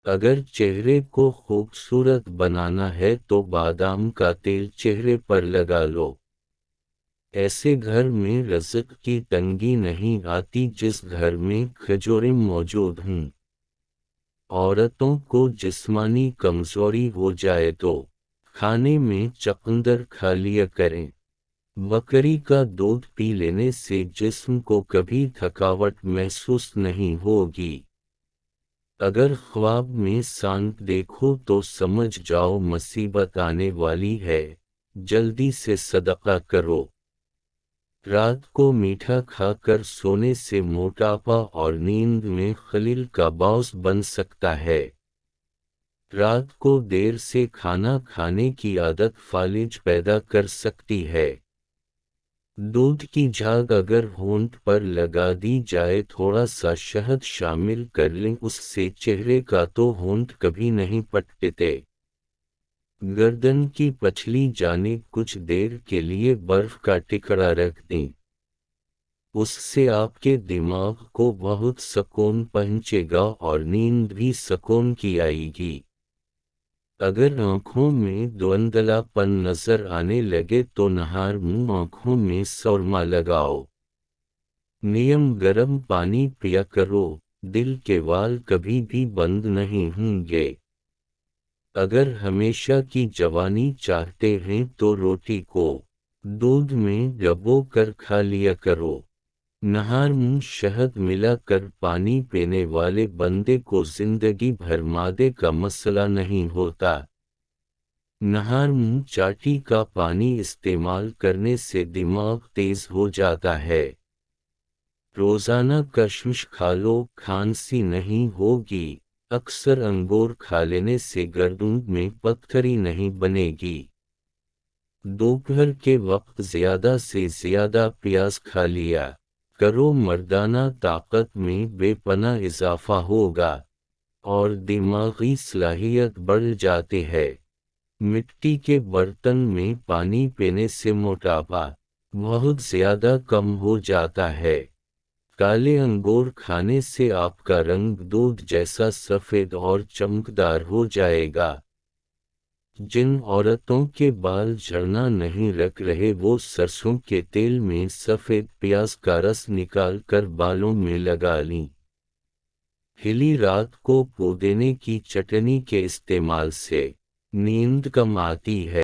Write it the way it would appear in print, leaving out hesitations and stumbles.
अगर चेहरे को खूबसूरत बनाना है तो बादाम का तेल चेहरे पर लगा लो। ऐसे घर में रज़्क़ की तंगी नहीं आती जिस घर में खजूरें मौजूद हों। औरतों को जिस्मानी कमज़ोरी हो जाए तो खाने में चुकंदर खा लिया करें। बकरी का दूध पी लेने से जिस्म को कभी थकावट महसूस नहीं होगी। अगर ख्वाब में सांप देखो तो समझ जाओ मुसीबत आने वाली है, जल्दी से सदका करो। रात को मीठा खाकर सोने से मोटापा और नींद में खलील का बाउस बन सकता है। रात को देर से खाना खाने की आदत फालिज पैदा कर सकती है। दूध की झाग अगर होंठ पर लगा दी जाए, थोड़ा सा शहद शामिल कर लें, उससे चेहरे का तो होंठ कभी नहीं पटते। गर्दन की पछली जाने कुछ देर के लिए बर्फ का टिकड़ा रख दें। उससे आपके दिमाग को बहुत सुकून पहुंचेगा और नींद भी सुकून की आएगी। अगर आँखों में धुंधलापन नजर आने लगे तो नहार मुंह आँखों में सुरमा लगाओ। नियम गर्म पानी पिया करो, दिल के वाल कभी भी बंद नहीं होंगे। अगर हमेशा की जवानी चाहते हैं तो रोटी को दूध में डबो कर खा लिया करो। नहार मुंह शहद मिलाकर पानी पीने वाले बंदे को जिंदगी भर मादे का मसला नहीं होता। नहार मुंह चाटी का पानी इस्तेमाल करने से दिमाग तेज हो जाता है। रोजाना कशमिश खा लो, खांसी नहीं होगी। अक्सर अंगूर खा लेने से गर्दन में पत्थरी नहीं बनेगी। दोपहर के वक्त ज्यादा से ज्यादा प्याज खा लिया करो, मर्दाना ताकत में बेपना इजाफा होगा और दिमागी सलाहियत बढ़ जाती है। मिट्टी के बर्तन में पानी पीने से मोटापा बहुत ज्यादा कम हो जाता है। काले अंगूर खाने से आपका रंग दूध जैसा सफेद और चमकदार हो जाएगा। जिन औरतों के बाल झड़ना नहीं रख रहे वो सरसों के तेल में सफेद प्याज का रस निकाल कर बालों में लगा लें। हिली रात को पुदीने की चटनी के इस्तेमाल से नींद कम आती है।